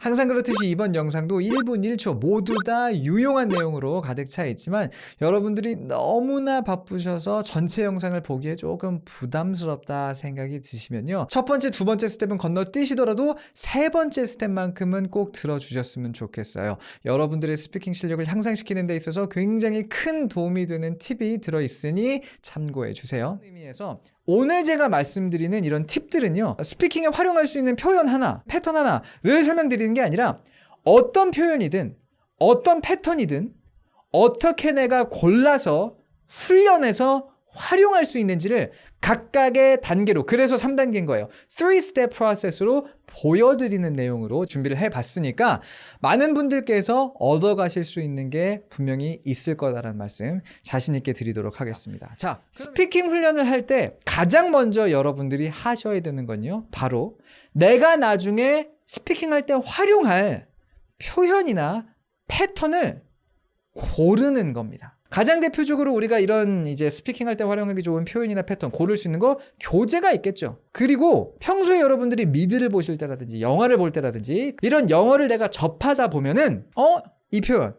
항상 그렇듯이 이번 영상도 1분 1초 모두 다 유용한 내용으로 가득 차 있지만 여러분들이 너무나 바쁘셔서 전체 영상을 보기에 조금 부담스럽다 생각이 드시면요. 첫 번째, 두 번째 스텝은 건너뛰시더라도 세 번째 스텝만큼은 꼭 들어주셨으면 좋겠어요. 여러분들의 스피킹 실력을 향상시키는 데 있어서 굉장히 큰 도움이 되는 팁이 들어있으니 참고해 주세요. 그런 의미에서 오늘 제가 말씀드리는 이런 팁들은요, 스피킹에 활용할 수 있는 표현 하나, 패턴 하나를 설명드리는 게 아니라 어떤 표현이든 어떤 패턴이든 어떻게 내가 골라서 훈련해서 활용할 수 있는지를 각각의 단계로, 그래서 3단계인 거예요. 3-step process로 보여드리는 내용으로 준비를 해봤으니까 많은 분들께서 얻어가실 수 있는 게 분명히 있을 거다라는 말씀 자신 있게 드리도록 하겠습니다. 자, 스피킹 훈련을 할 때 가장 먼저 여러분들이 하셔야 되는 건요, 바로 내가 나중에 스피킹할 때 활용할 표현이나 패턴을 고르는 겁니다. 가장 대표적으로 우리가 이런 이제 스피킹할 때 활용하기 좋은 표현이나 패턴 고를 수 있는 거 교재가 있겠죠. 그리고 평소에 여러분들이 미드를 보실 때라든지 영화를 볼 때라든지 이런 영어를 내가 접하다 보면은 이 표현,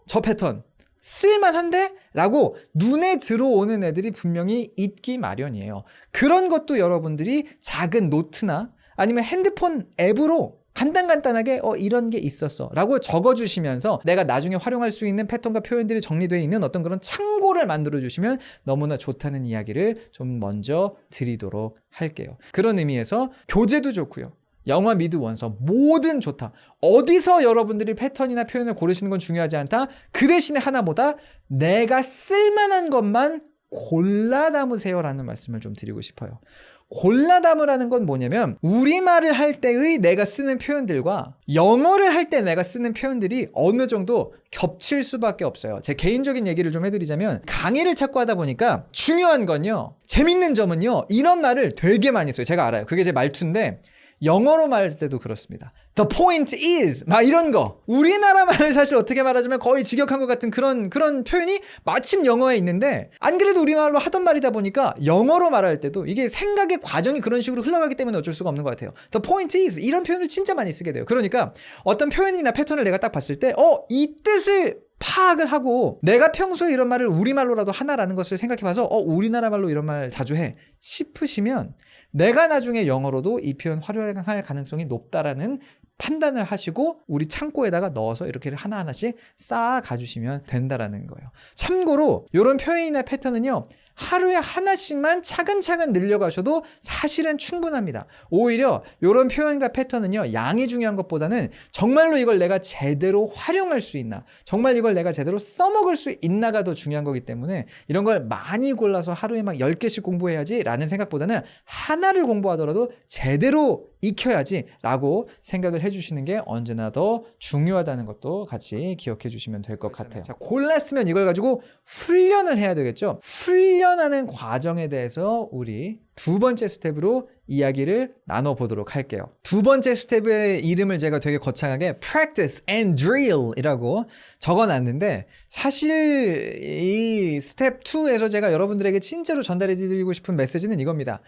저 패턴 쓸만한데? 라고 눈에 들어오는 애들이 분명히 있기 마련이에요. 그런 것도 여러분들이 작은 노트나 아니면 핸드폰 앱으로 간단하게 이런 게 있었어 라고 적어주시면서 내가 나중에 활용할 수 있는 패턴과 표현들이 정리되어 있는 어떤 그런 창고를 만들어 주시면 너무나 좋다는 이야기를 좀 먼저 드리도록 할게요. 그런 의미에서 교재도 좋고요, 영화 미드 원서 뭐든 좋다. 어디서 여러분들이 패턴이나 표현을 고르시는 건 중요하지 않다. 그 대신에 하나보다 내가 쓸만한 것만 골라 담으세요 라는 말씀을 좀 드리고 싶어요. 골라 담으라는 건 뭐냐면 우리말을 할 때의 내가 쓰는 표현들과 영어를 할 때 내가 쓰는 표현들이 어느 정도 겹칠 수밖에 없어요. 제 개인적인 얘기를 좀 해드리자면 강의를 찾고 하다 보니까 중요한 건요, 재밌는 점은요, 이런 말을 되게 많이 써요. 제가 알아요. 그게 제 말투인데 영어로 말할 때도 그렇습니다. The point is 막 이런 거, 우리나라 말을 사실 어떻게 말하자면 거의 직역한 것 같은 그런 표현이 마침 영어에 있는데 안 그래도 우리말로 하던 말이다 보니까 영어로 말할 때도 이게 생각의 과정이 그런 식으로 흘러가기 때문에 어쩔 수가 없는 것 같아요. The point is 이런 표현을 진짜 많이 쓰게 돼요. 그러니까 어떤 표현이나 패턴을 내가 딱 봤을 때 이 뜻을 파악을 하고 내가 평소에 이런 말을 우리말로라도 하나라는 것을 생각해봐서 우리나라 말로 이런 말 자주 해 싶으시면 내가 나중에 영어로도 이 표현 활용할 가능성이 높다라는 판단을 하시고 우리 창고에다가 넣어서 이렇게 하나하나씩 쌓아 가주시면 된다라는 거예요. 참고로 이런 표현이나 패턴은요, 하루에 하나씩만 차근차근 늘려가셔도 사실은 충분합니다. 오히려 이런 표현과 패턴은요, 양이 중요한 것보다는 정말로 이걸 내가 제대로 활용할 수 있나, 정말 이걸 내가 제대로 써먹을 수 있나가 더 중요한 거기 때문에 이런 걸 많이 골라서 하루에 막 10개씩 공부해야지 라는 생각보다는 하나를 공부하더라도 제대로 익혀야지 라고 생각을 해주시는 게 언제나 더 중요하다는 것도 같이 기억해 주시면 될 것 같아요. 자, 골랐으면 이걸 가지고 훈련을 해야 되겠죠. 훈련하는 과정에 대해서 우리 두 번째 스텝으로 이야기를 나눠보도록 할게요. 두 번째 스텝의 이름을 제가 되게 거창하게 Practice and Drill 이라고 적어놨는데 사실 이 스텝 2에서 제가 여러분들에게 진짜로 전달해드리고 싶은 메시지는 이겁니다.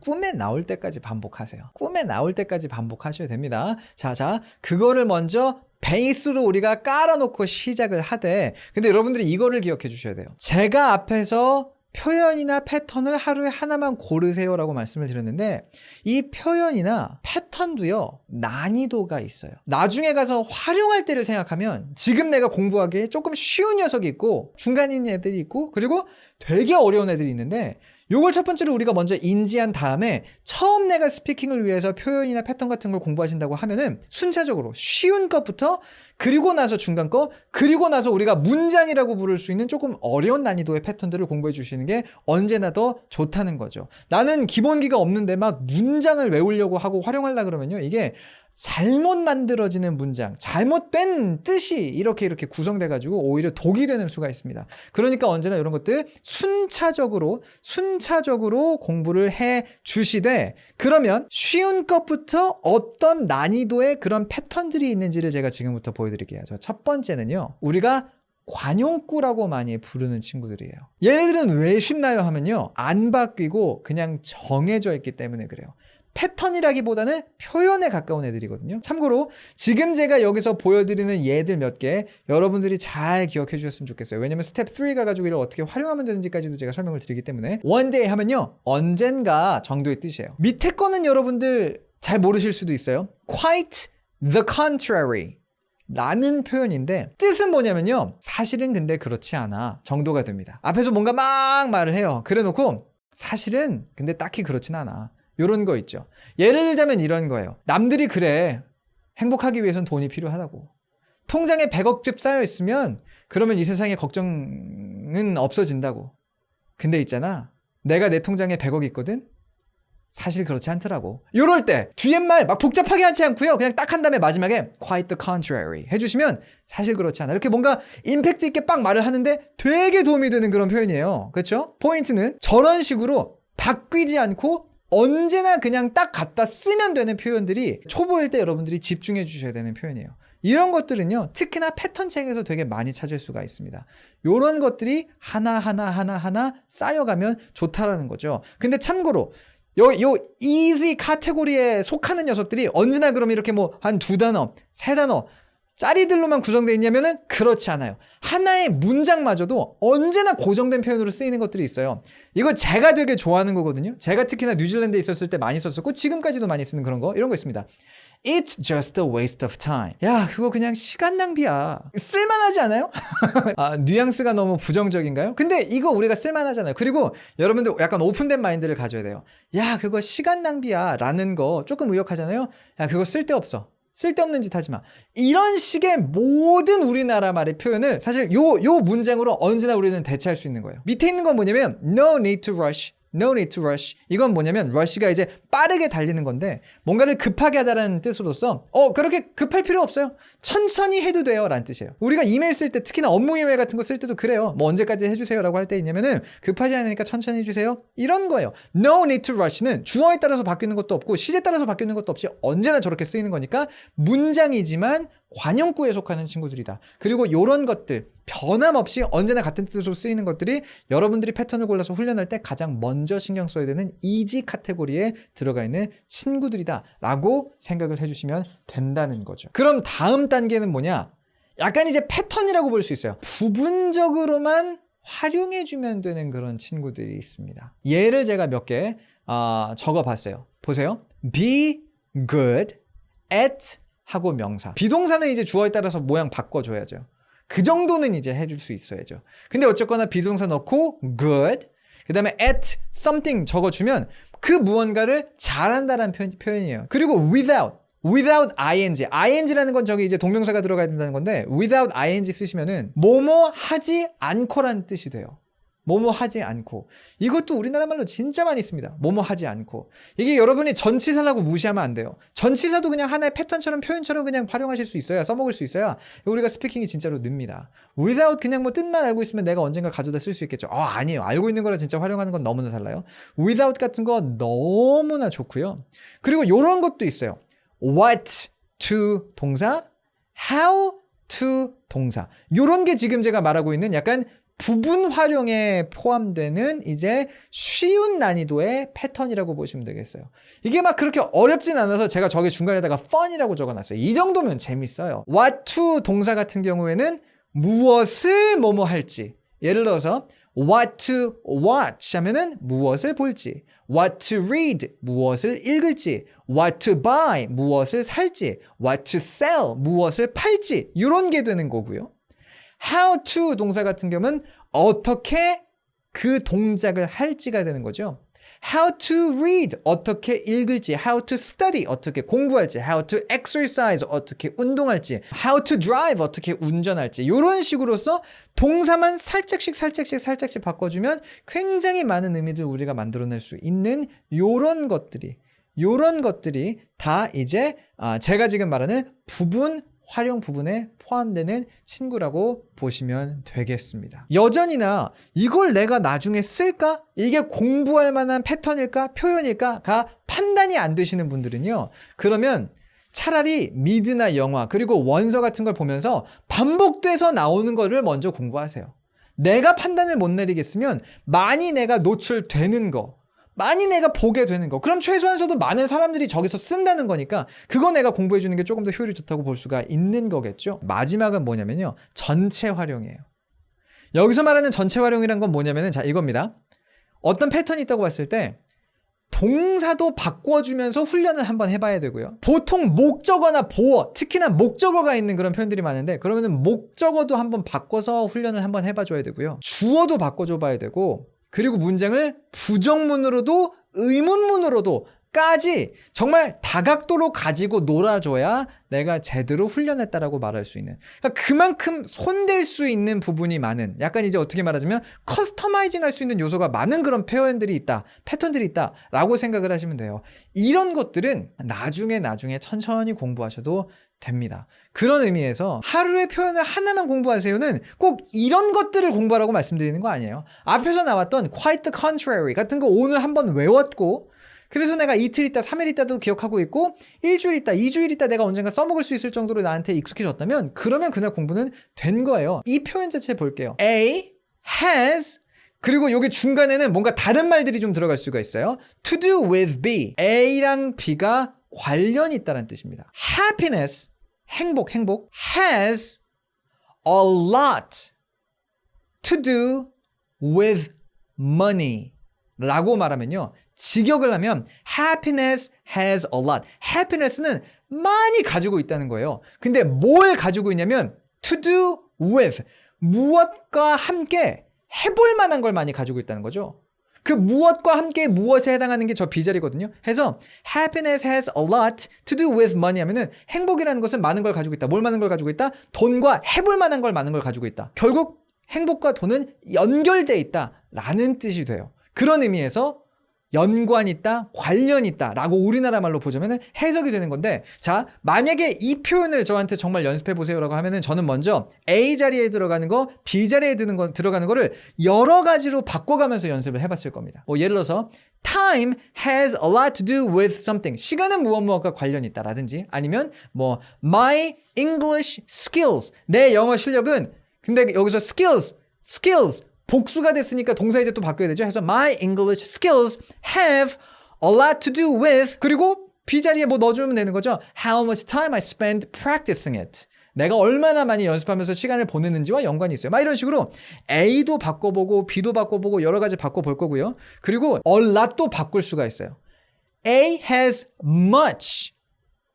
꿈에 나올 때까지 반복하세요. 꿈에 나올 때까지 반복하셔야 됩니다. 자, 그거를 먼저 베이스로 우리가 깔아놓고 시작을 하되, 근데 여러분들이 이거를 기억해 주셔야 돼요. 제가 앞에서 표현이나 패턴을 하루에 하나만 고르세요 라고 말씀을 드렸는데 이 표현이나 패턴도요, 난이도가 있어요. 나중에 가서 활용할 때를 생각하면 지금 내가 공부하기에 조금 쉬운 녀석이 있고 중간인 애들이 있고 그리고 되게 어려운 애들이 있는데 요걸 첫 번째로 우리가 먼저 인지한 다음에 처음 내가 스피킹을 위해서 표현이나 패턴 같은 걸 공부하신다고 하면은 순차적으로 쉬운 것부터, 그리고 나서 중간 거, 그리고 나서 우리가 문장이라고 부를 수 있는 조금 어려운 난이도의 패턴들을 공부해 주시는 게 언제나 더 좋다는 거죠. 나는 기본기가 없는데 막 문장을 외우려고 하고 활용하려고 그러면요, 이게 잘못 만들어지는 문장, 잘못된 뜻이 이렇게 구성돼가지고 오히려 독이 되는 수가 있습니다. 그러니까 언제나 이런 것들 순차적으로 공부를 해 주시되, 그러면 쉬운 것부터 어떤 난이도의 그런 패턴들이 있는지를 제가 지금부터 보여드릴게요. 첫 번째는요, 우리가 관용구라고 많이 부르는 친구들이에요. 얘네들은 왜 쉽나요 하면요, 안 바뀌고 그냥 정해져 있기 때문에 그래요. 패턴이라기보다는 표현에 가까운 애들이거든요. 참고로 지금 제가 여기서 보여드리는 예들 몇 개 여러분들이 잘 기억해 주셨으면 좋겠어요. 왜냐면 스텝 3 가가지고 이걸 어떻게 활용하면 되는지까지도 제가 설명을 드리기 때문에. one day 하면요, 언젠가 정도의 뜻이에요. 밑에 거는 여러분들 잘 모르실 수도 있어요. quite the contrary 라는 표현인데 뜻은 뭐냐면요, 사실은 근데 그렇지 않아 정도가 됩니다. 앞에서 뭔가 막 말을 해요. 그래 놓고 사실은 근데 딱히 그렇진 않아, 요런 거 있죠. 예를 들자면 이런 거예요. 남들이 그래, 행복하기 위해선 돈이 필요하다고. 통장에 100억집 쌓여 있으면 그러면 이 세상에 걱정은 없어진다고. 근데 있잖아, 내가 내 통장에 100억 있거든? 사실 그렇지 않더라고. 요럴 때 뒤에 말 막 복잡하게 하지 않고요, 그냥 딱 한 다음에 마지막에 quite the contrary 해주시면 사실 그렇지 않아, 이렇게 뭔가 임팩트 있게 빡 말을 하는데 되게 도움이 되는 그런 표현이에요. 그렇죠? 포인트는 저런 식으로 바뀌지 않고 언제나 그냥 딱 갖다 쓰면 되는 표현들이 초보일 때 여러분들이 집중해 주셔야 되는 표현이에요. 이런 것들은요, 특히나 패턴 책에서 되게 많이 찾을 수가 있습니다. 이런 것들이 하나 쌓여가면 좋다라는 거죠. 근데 참고로 요 easy 카테고리에 속하는 녀석들이 언제나 그럼 이렇게 뭐 한 2단어, 3단어 짜리들로만 구성되어 있냐면은 그렇지 않아요. 하나의 문장마저도 언제나 고정된 표현으로 쓰이는 것들이 있어요. 이거 제가 되게 좋아하는 거거든요. 제가 특히나 뉴질랜드에 있었을 때 많이 썼었고 지금까지도 많이 쓰는 그런 거, 이런 거 있습니다. It's just a waste of time. 야, 그거 그냥 시간 낭비야. 쓸만하지 않아요? 아, 뉘앙스가 너무 부정적인가요? 근데 이거 우리가 쓸만하잖아요. 그리고 여러분들 약간 오픈된 마인드를 가져야 돼요. 야, 그거 시간 낭비야 라는 거 조금 의역하잖아요. 야, 그거 쓸데없어. 쓸데없는 짓 하지 마. 이런 식의 모든 우리나라 말의 표현을 사실 요 문장으로 언제나 우리는 대체할 수 있는 거예요. 밑에 있는 건 뭐냐면 no need to rush. No need to rush. 이건 뭐냐면 rush가 이제 빠르게 달리는 건데 뭔가를 급하게 하다라는 뜻으로서 그렇게 급할 필요 없어요. 천천히 해도 돼요 라는 뜻이에요. 우리가 이메일 쓸 때, 특히나 업무 이메일 같은 거 쓸 때도 그래요. 뭐 언제까지 해주세요 라고 할 때 있냐면은 급하지 않으니까 천천히 해주세요, 이런 거예요. No need to rush는 주어에 따라서 바뀌는 것도 없고 시제 따라서 바뀌는 것도 없이 언제나 저렇게 쓰이는 거니까 문장이지만 관용구에 속하는 친구들이다. 그리고 이런 것들 변함없이 언제나 같은 뜻으로 쓰이는 것들이 여러분들이 패턴을 골라서 훈련할 때 가장 먼저 신경 써야 되는 이지 카테고리에 들어가 있는 친구들이다 라고 생각을 해주시면 된다는 거죠. 그럼 다음 단계는 뭐냐, 약간 이제 패턴이라고 볼 수 있어요. 부분적으로만 활용해주면 되는 그런 친구들이 있습니다. 예를 제가 몇 개 적어봤어요. 보세요. Be good at 하고 명사. 비동사는 이제 주어에 따라서 모양 바꿔줘야죠. 그 정도는 이제 해줄 수 있어야죠. 근데 어쨌거나 비동사 넣고 good, 그 다음에 at something 적어주면 그 무언가를 잘한다라는 표현이에요. 그리고 without ing라는 건 저기 이제 동명사가 들어가야 된다는 건데 without ing 쓰시면은 뭐뭐 하지 않고라는 뜻이 돼요. 뭐뭐 하지 않고. 이것도 우리나라 말로 진짜 많이 씁니다. 뭐뭐 하지 않고. 이게 여러분이 전치사라고 무시하면 안 돼요. 전치사도 그냥 하나의 패턴처럼 표현처럼 그냥 활용하실 수 있어야, 써먹을 수 있어야 우리가 스피킹이 진짜로 늡니다. without 그냥 뭐 뜻만 알고 있으면 내가 언젠가 가져다 쓸 수 있겠죠. 아니에요. 알고 있는 거랑 진짜 활용하는 건 너무나 달라요. without 같은 거 너무나 좋고요. 그리고 이런 것도 있어요. what to 동사, how to 동사. 이런 게 지금 제가 말하고 있는 약간 부분 활용에 포함되는 이제 쉬운 난이도의 패턴이라고 보시면 되겠어요. 이게 막 그렇게 어렵진 않아서 제가 저기 중간에다가 fun이라고 적어놨어요. 이 정도면 재밌어요. what to 동사 같은 경우에는 무엇을 뭐뭐 할지, 예를 들어서 what to watch 하면은 무엇을 볼지, what to read 무엇을 읽을지, what to buy 무엇을 살지, what to sell 무엇을 팔지, 이런 게 되는 거고요. how to 동사 같은 경우는 어떻게 그 동작을 할지가 되는 거죠. how to read 어떻게 읽을지, how to study 어떻게 공부할지, how to exercise 어떻게 운동할지, how to drive 어떻게 운전할지, 이런 식으로서 동사만 살짝씩 바꿔주면 굉장히 많은 의미들 우리가 만들어낼 수 있는 요런 것들이 다 이제 제가 지금 말하는 활용 부분에 포함되는 친구라고 보시면 되겠습니다. 여전히나 이걸 내가 나중에 쓸까? 이게 공부할 만한 패턴일까? 표현일까?가 판단이 안 되시는 분들은요, 그러면 차라리 미드나 영화 그리고 원서 같은 걸 보면서 반복돼서 나오는 거를 먼저 공부하세요. 내가 판단을 못 내리겠으면 많이 내가 노출되는 거, 많이 내가 보게 되는 거. 그럼 최소한서도 많은 사람들이 저기서 쓴다는 거니까 그거 내가 공부해 주는 게 조금 더 효율이 좋다고 볼 수가 있는 거겠죠. 마지막은 뭐냐면요. 전체 활용이에요. 여기서 말하는 전체 활용이란 건 뭐냐면은 자, 이겁니다. 어떤 패턴이 있다고 봤을 때 동사도 바꿔주면서 훈련을 한번 해봐야 되고요. 보통 목적어나 보어, 특히나 목적어가 있는 그런 표현들이 많은데 그러면은 목적어도 한번 바꿔서 훈련을 한번 해봐줘야 되고요. 주어도 바꿔줘봐야 되고 그리고 문장을 부정문으로도 의문문으로도 까지 정말 다각도로 가지고 놀아줘야 내가 제대로 훈련했다라고 말할 수 있는, 그러니까 그만큼 손댈 수 있는 부분이 많은, 약간 이제 어떻게 말하자면 커스터마이징 할 수 있는 요소가 많은 그런 표현들이 있다, 패턴들이 있다 라고 생각을 하시면 돼요. 이런 것들은 나중에 천천히 공부하셔도 됩니다. 그런 의미에서 하루의 표현을 하나만 공부하세요는 꼭 이런 것들을 공부하라고 말씀드리는 거 아니에요. 앞에서 나왔던 quite the contrary 같은 거 오늘 한번 외웠고 그래서 내가 이틀 있다, 3일 있다도 기억하고 있고 일주일 있다, 2주일 있다 내가 언젠가 써먹을 수 있을 정도로 나한테 익숙해졌다면 그러면 그날 공부는 된 거예요. 이 표현 자체 볼게요. A has 그리고 여기 중간에는 뭔가 다른 말들이 좀 들어갈 수가 있어요. To do with B. A랑 B가 관련이 있다는 뜻입니다. Happiness, 행복 has a lot to do with money 라고 말하면요. 직역을 하면 happiness has a lot. happiness는 많이 가지고 있다는 거예요. 근데 뭘 가지고 있냐면 to do with, 무엇과 함께 해볼 만한 걸 많이 가지고 있다는 거죠. 그 무엇과 함께 무엇에 해당하는 게 저 B자리거든요. 해서 happiness has a lot to do with money 하면은 행복이라는 것은 많은 걸 가지고 있다. 뭘 많은 걸 가지고 있다? 돈과 해볼 만한 걸 많은 걸 가지고 있다. 결국 행복과 돈은 연결돼 있다 라는 뜻이 돼요. 그런 의미에서 연관이 있다, 관련이 있다 라고 우리나라 말로 보자면 해석이 되는 건데, 자, 만약에 이 표현을 저한테 정말 연습해 보세요 라고 하면은 저는 먼저 A 자리에 들어가는 거, B 자리에 들어가는 거를 여러 가지로 바꿔가면서 연습을 해봤을 겁니다. 예를 들어서 Time has a lot to do with something. 시간은 무엇과 관련이 있다 라든지, 아니면 My English skills. 내 영어 실력은, 근데 여기서 skills 복수가 됐으니까 동사 이제 또 바꿔야 되죠. 해서 my English skills have a lot to do with, 그리고 B 자리에 넣어주면 되는 거죠. How much time I spend practicing it. 내가 얼마나 많이 연습하면서 시간을 보냈는지와 연관이 있어요. 막 이런 식으로 A도 바꿔보고 B도 바꿔보고 여러 가지 바꿔볼 거고요. 그리고 a lot도 바꿀 수가 있어요. A has much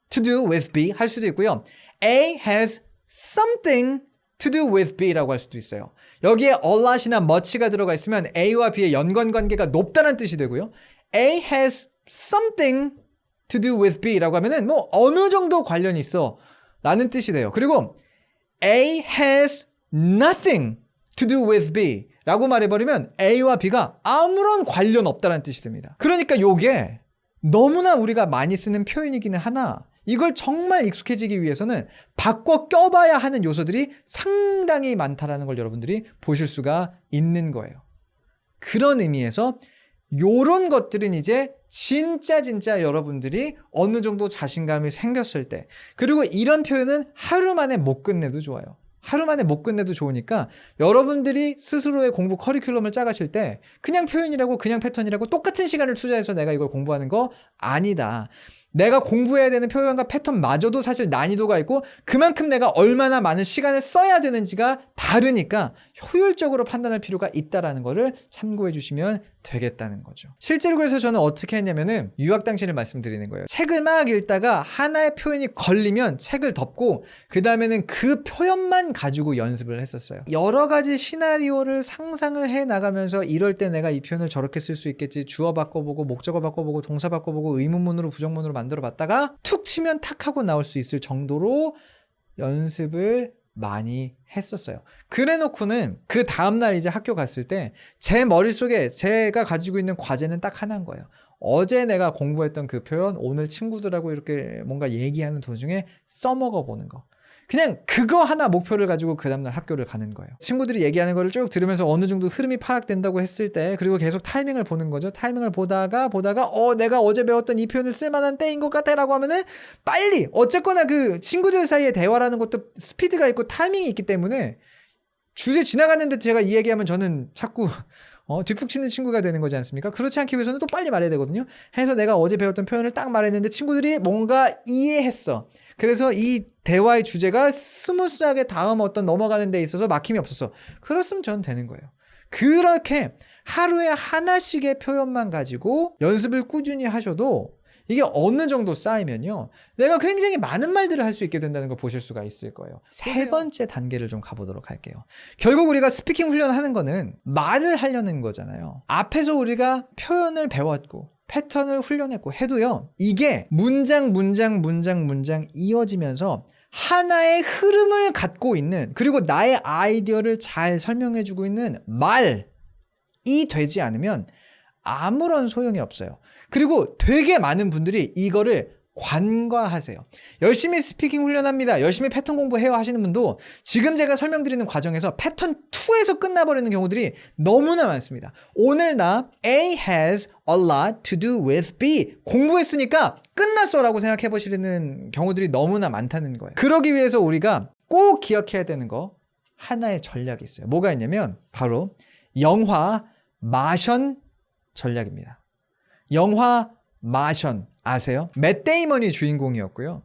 to do with B 할 수도 있고요. A has something to do with B라고 할 수도 있어요. 여기에 a lot이나 much가 들어가 있으면 A와 B의 연관관계가 높다는 뜻이 되고요. A has something to do with B라고 하면은 어느 정도 관련이 있어 라는 뜻이 돼요. 그리고 A has nothing to do with B 라고 말해버리면 A와 B가 아무런 관련 없다는 뜻이 됩니다. 그러니까 요게 너무나 우리가 많이 쓰는 표현이기는 하나, 이걸 정말 익숙해지기 위해서는 바꿔 껴봐야 하는 요소들이 상당히 많다라는 걸 여러분들이 보실 수가 있는 거예요. 그런 의미에서 요런 것들은 이제 진짜 여러분들이 어느 정도 자신감이 생겼을 때, 그리고 이런 표현은 하루 만에 못 끝내도 좋아요. 하루 만에 못 끝내도 좋으니까 여러분들이 스스로의 공부 커리큘럼을 짜가실 때 그냥 표현이라고 그냥 패턴이라고 똑같은 시간을 투자해서 내가 이걸 공부하는 거 아니다. 내가 공부해야 되는 표현과 패턴마저도 사실 난이도가 있고 그만큼 내가 얼마나 많은 시간을 써야 되는지가 다르니까 효율적으로 판단할 필요가 있다라는 거를 참고해 주시면 되겠다는 거죠. 실제로 그래서 저는 어떻게 했냐면은 유학 당시를 말씀드리는 거예요. 책을 막 읽다가 하나의 표현이 걸리면 책을 덮고 그 다음에는 그 표현만 가지고 연습을 했었어요. 여러 가지 시나리오를 상상을 해 나가면서 이럴 때 내가 이 표현을 저렇게 쓸 수 있겠지, 주어 바꿔보고 목적어 바꿔보고 동사 바꿔보고 의문문으로 부정문으로 만들어 봤다가 툭 치면 탁 하고 나올 수 있을 정도로 연습을 많이 했었어요. 그래 놓고는 그 다음날 이제 학교 갔을 때 제 머릿속에 제가 가지고 있는 과제는 딱 하나인 거예요. 어제 내가 공부했던 그 표현 오늘 친구들하고 이렇게 뭔가 얘기하는 도중에 써먹어 보는 거. 그냥 그거 하나 목표를 가지고 그 다음날 학교를 가는 거예요. 친구들이 얘기하는 거를 쭉 들으면서 어느 정도 흐름이 파악된다고 했을 때, 그리고 계속 타이밍을 보는 거죠. 타이밍을 보다가 내가 어제 배웠던 이 표현을 쓸만한 때인 것 같아 라고 하면은 빨리, 어쨌거나 그 친구들 사이에 대화라는 것도 스피드가 있고 타이밍이 있기 때문에 주제 지나갔는데 제가 이 얘기하면 저는 자꾸 뒷북치는 친구가 되는 거지 않습니까? 그렇지 않기 위해서는 또 빨리 말해야 되거든요. 해서 내가 어제 배웠던 표현을 딱 말했는데 친구들이 뭔가 이해했어. 그래서 이 대화의 주제가 스무스하게 다음 어떤 넘어가는 데 있어서 막힘이 없었어. 그렇으면 저는 되는 거예요. 그렇게 하루에 하나씩의 표현만 가지고 연습을 꾸준히 하셔도 이게 어느 정도 쌓이면요, 내가 굉장히 많은 말들을 할 수 있게 된다는 걸 보실 수가 있을 거예요. 세 번째 단계를 좀 가보도록 할게요. 결국 우리가 스피킹 훈련하는 거는 말을 하려는 거잖아요. 앞에서 우리가 표현을 배웠고 패턴을 훈련했고 해도요, 이게 문장 이어지면서 하나의 흐름을 갖고 있는, 그리고 나의 아이디어를 잘 설명해주고 있는 말이 되지 않으면 아무런 소용이 없어요. 그리고 되게 많은 분들이 이거를 관과하세요. 열심히 스피킹 훈련합니다, 열심히 패턴 공부해요 하시는 분도 지금 제가 설명드리는 과정에서 패턴 2에서 끝나버리는 경우들이 너무나 많습니다. 오늘 나 A has a lot to do with B 공부했으니까 끝났어 라고 생각해 보시는 경우들이 너무나 많다는 거예요. 그러기 위해서 우리가 꼭 기억해야 되는 거 하나의 전략이 있어요. 뭐가 있냐면 바로 영화 마션 전략입니다. 영화 마션 아세요? 맷 데이먼이 주인공이었고요.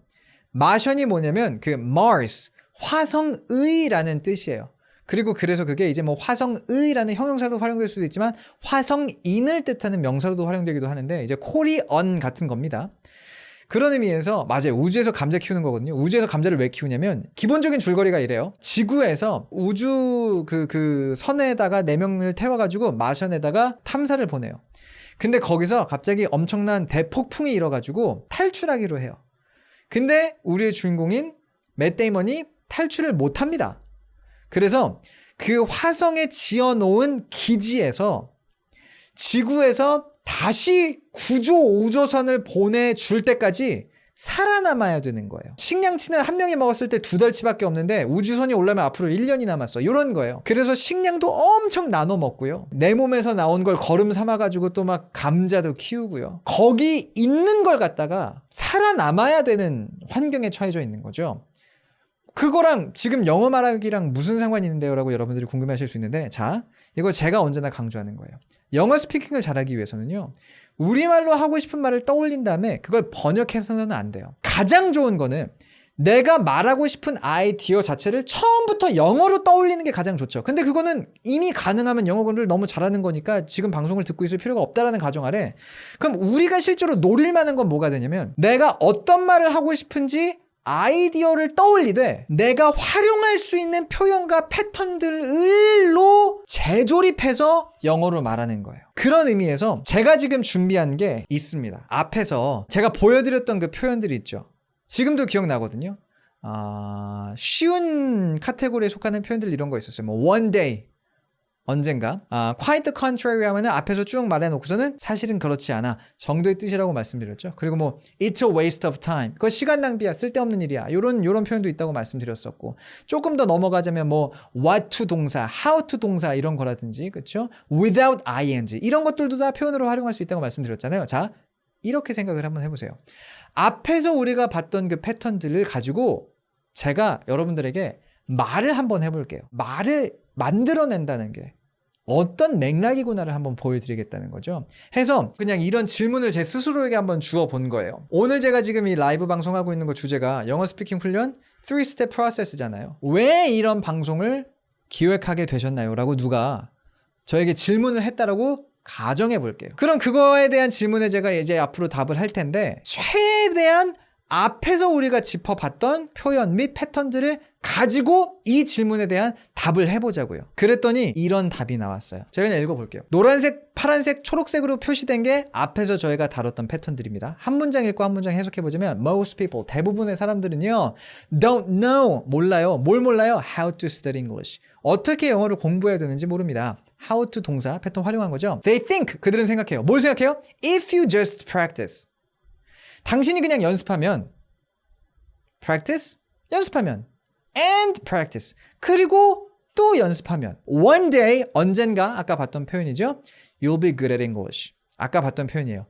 마션이 뭐냐면 그 Mars, 화성의라는 뜻이에요. 그리고 그래서 그게 이제 뭐 화성의라는 형용사로 활용될 수도 있지만 화성인을 뜻하는 명사로도 활용되기도 하는데 이제 코리언 같은 겁니다. 그런 의미에서 맞아요. 우주에서 감자 키우는 거거든요. 우주에서 감자를 왜 키우냐면 기본적인 줄거리가 이래요. 지구에서 우주 그 선에다가 4명을 태워가지고 마션에다가 탐사를 보내요. 근데 거기서 갑자기 엄청난 대폭풍이 일어가지고 탈출하기로 해요. 근데 우리의 주인공인 맷 데이먼이 탈출을 못합니다. 그래서 그 화성에 지어놓은 기지에서 지구에서 다시 구조 우주선을 보내줄 때까지 살아남아야 되는 거예요. 식량치는 한 명이 먹었을 때 2달치밖에 없는데 우주선이 올라면 앞으로 1년이 남았어. 이런 거예요. 그래서 식량도 엄청 나눠 먹고요. 내 몸에서 나온 걸 거름 삼아가지고 또 막 감자도 키우고요. 거기 있는 걸 갖다가 살아남아야 되는 환경에 처해져 있는 거죠. 그거랑 지금 영어 말하기랑 무슨 상관이 있는데요? 라고 여러분들이 궁금해하실 수 있는데, 자, 이거 제가 언제나 강조하는 거예요. 영어 스피킹을 잘하기 위해서는요, 우리말로 하고 싶은 말을 떠올린 다음에 그걸 번역해서는 안 돼요. 가장 좋은 거는 내가 말하고 싶은 아이디어 자체를 처음부터 영어로 떠올리는 게 가장 좋죠. 근데 그거는 이미 가능하면 영어를 너무 잘하는 거니까 지금 방송을 듣고 있을 필요가 없다라는 가정 아래, 그럼 우리가 실제로 노릴 만한 건 뭐가 되냐면 내가 어떤 말을 하고 싶은지 아이디어를 떠올리되 내가 활용할 수 있는 표현과 패턴들로 재조립해서 영어로 말하는 거예요. 그런 의미에서 제가 지금 준비한 게 있습니다. 앞에서 제가 보여드렸던 그 표현들이 있죠. 지금도 기억나거든요. 쉬운 카테고리에 속하는 표현들 이런 거 있었어요. 뭐 one day, 언젠가. quite the contrary 하면은 앞에서 쭉 말해놓고서는 사실은 그렇지 않아 정도의 뜻이라고 말씀드렸죠. 그리고 뭐 it's a waste of time, 그거 시간 낭비야, 쓸데없는 일이야, 요런 표현도 있다고 말씀드렸었고, 조금 더 넘어가자면 뭐 what to 동사, how to 동사 이런 거라든지, 그렇죠? without ing 이런 것들도 다 표현으로 활용할 수 있다고 말씀드렸잖아요. 자, 이렇게 생각을 한번 해보세요. 앞에서 우리가 봤던 그 패턴들을 가지고 제가 여러분들에게 말을 한번 해볼게요. 말을 만들어낸다는 게 어떤 맥락이구나를 한번 보여드리겠다는 거죠. 해서 그냥 이런 질문을 제 스스로에게 한번 주어 본 거예요. 오늘 제가 지금 이 라이브 방송하고 있는 거 주제가 영어 스피킹 훈련 3스텝 프로세스잖아요. 왜 이런 방송을 기획하게 되셨나요? 라고 누가 저에게 질문을 했다라고 가정해 볼게요. 그럼 그거에 대한 질문에 제가 이제 앞으로 답을 할 텐데, 최대한 앞에서 우리가 짚어봤던 표현 및 패턴들을 가지고 이 질문에 대한 답을 해보자고요. 그랬더니 이런 답이 나왔어요. 제가 그냥 읽어볼게요. 노란색, 파란색, 초록색으로 표시된 게 앞에서 저희가 다뤘던 패턴들입니다. 한 문장 읽고 한 문장 해석해보자면 most people, 대부분의 사람들은요, don't know, 몰라요. 뭘 몰라요? how to study English. 어떻게 영어를 공부해야 되는지 모릅니다. how to 동사 패턴 활용한 거죠. They think, 그들은 생각해요. 뭘 생각해요? If you just practice. 당신이 그냥 연습하면, practice, 연습하면, and practice, 그리고 또 연습하면, one day, 언젠가, 아까 봤던 표현이죠. You'll be good at English. 아까 봤던 표현이에요.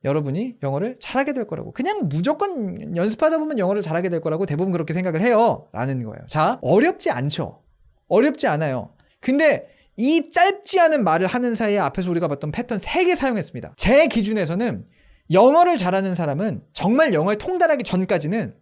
여러분이 영어를 잘하게 될 거라고. 그냥 무조건 연습하다 보면 영어를 잘하게 될 거라고 대부분 그렇게 생각을 해요. 라는 거예요. 자, 어렵지 않죠. 어렵지 않아요. 근데 이 짧지 않은 말을 하는 사이에 앞에서 우리가 봤던 패턴 3개 사용했습니다. 제 기준에서는 영어를 잘하는 사람은 정말 영어에 통달하기 전까지는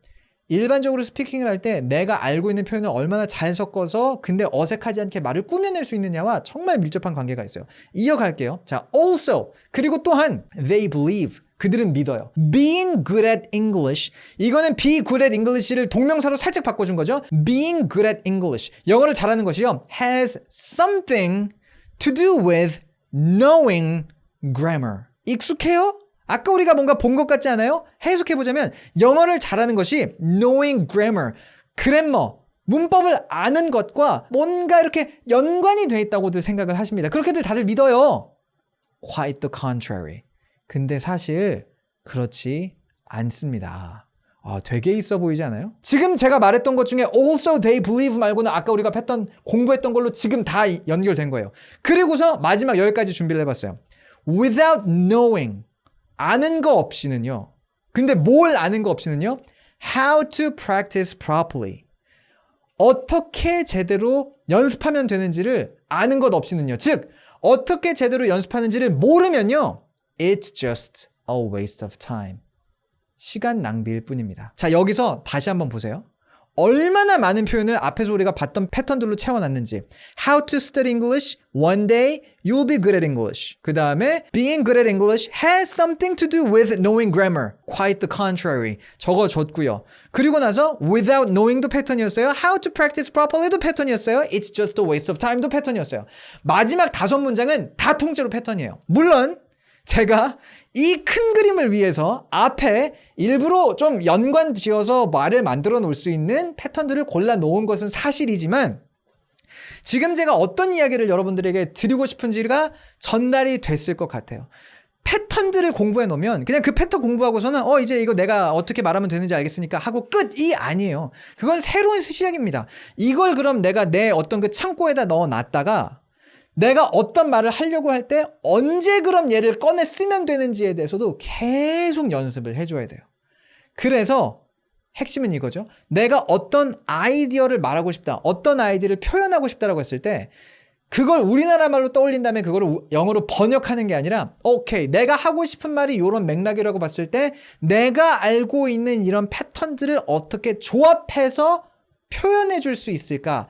일반적으로 스피킹을 할 때 내가 알고 있는 표현을 얼마나 잘 섞어서 근데 어색하지 않게 말을 꾸며낼 수 있느냐와 정말 밀접한 관계가 있어요. 이어갈게요. 자, also 그리고 또한 they believe 그들은 믿어요. Being good at English 이거는 be good at English를 동명사로 살짝 바꿔준 거죠. Being good at English 영어를 잘하는 것이요 has something to do with knowing grammar. 익숙해요? 아까 우리가 뭔가 본 것 같지 않아요? 해석해보자면 영어를 잘하는 것이 knowing grammar, 그래머, 문법을 아는 것과 뭔가 이렇게 연관이 돼 있다고들 생각을 하십니다. 그렇게들 다들 믿어요. Quite the contrary. 근데 사실 그렇지 않습니다. 되게 있어 보이지 않아요? 지금 제가 말했던 것 중에 also they believe 말고는 아까 우리가 공부했던 걸로 지금 다 연결된 거예요. 그리고서 마지막 여기까지 준비를 해봤어요. Without knowing 아는 거 없이는요. 근데 뭘 아는 거 없이는요? How to practice properly. 어떻게 제대로 연습하면 되는지를 아는 것 없이는요. 즉, 어떻게 제대로 연습하는지를 모르면요. It's just a waste of time. 시간 낭비일 뿐입니다. 자, 여기서 다시 한번 보세요. 얼마나 많은 표현을 앞에서 우리가 봤던 패턴들로 채워놨는지. How to study English. One day you'll be good at English. 그 다음에 being good at English has something to do with knowing grammar. Quite the contrary. 적어줬고요. 그리고 나서 without knowing도 패턴이었어요. How to practice properly도 패턴이었어요. It's just a waste of time도 패턴이었어요. 마지막 5문장은 다 통째로 패턴이에요. 물론 제가 이 큰 그림을 위해서 앞에 일부러 좀 연관 지어서 말을 만들어 놓을 수 있는 패턴들을 골라 놓은 것은 사실이지만 지금 제가 어떤 이야기를 여러분들에게 드리고 싶은지가 전달이 됐을 것 같아요. 패턴들을 공부해 놓으면 그냥 그 패턴 공부하고서는 이제 이거 내가 어떻게 말하면 되는지 알겠으니까 하고 끝이 아니에요. 그건 새로운 시작입니다. 이걸 그럼 내가 내 어떤 그 창고에다 넣어 놨다가 내가 어떤 말을 하려고 할 때 언제 그럼 얘를 꺼내 쓰면 되는지에 대해서도 계속 연습을 해줘야 돼요. 그래서 핵심은 이거죠. 내가 어떤 아이디어를 말하고 싶다, 어떤 아이디어를 표현하고 싶다라고 했을 때 그걸 우리나라 말로 떠올린 다음에 그걸 영어로 번역하는 게 아니라 오케이, 내가 하고 싶은 말이 이런 맥락이라고 봤을 때 내가 알고 있는 이런 패턴들을 어떻게 조합해서 표현해 줄 수 있을까?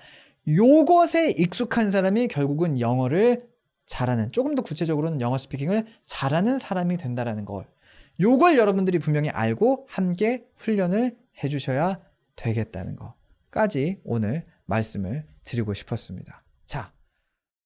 요것에 익숙한 사람이 결국은 영어를 잘하는, 조금 더 구체적으로는 영어 스피킹을 잘하는 사람이 된다라는 걸, 요걸 여러분들이 분명히 알고 함께 훈련을 해주셔야 되겠다는 거까지 오늘 말씀을 드리고 싶었습니다. 자,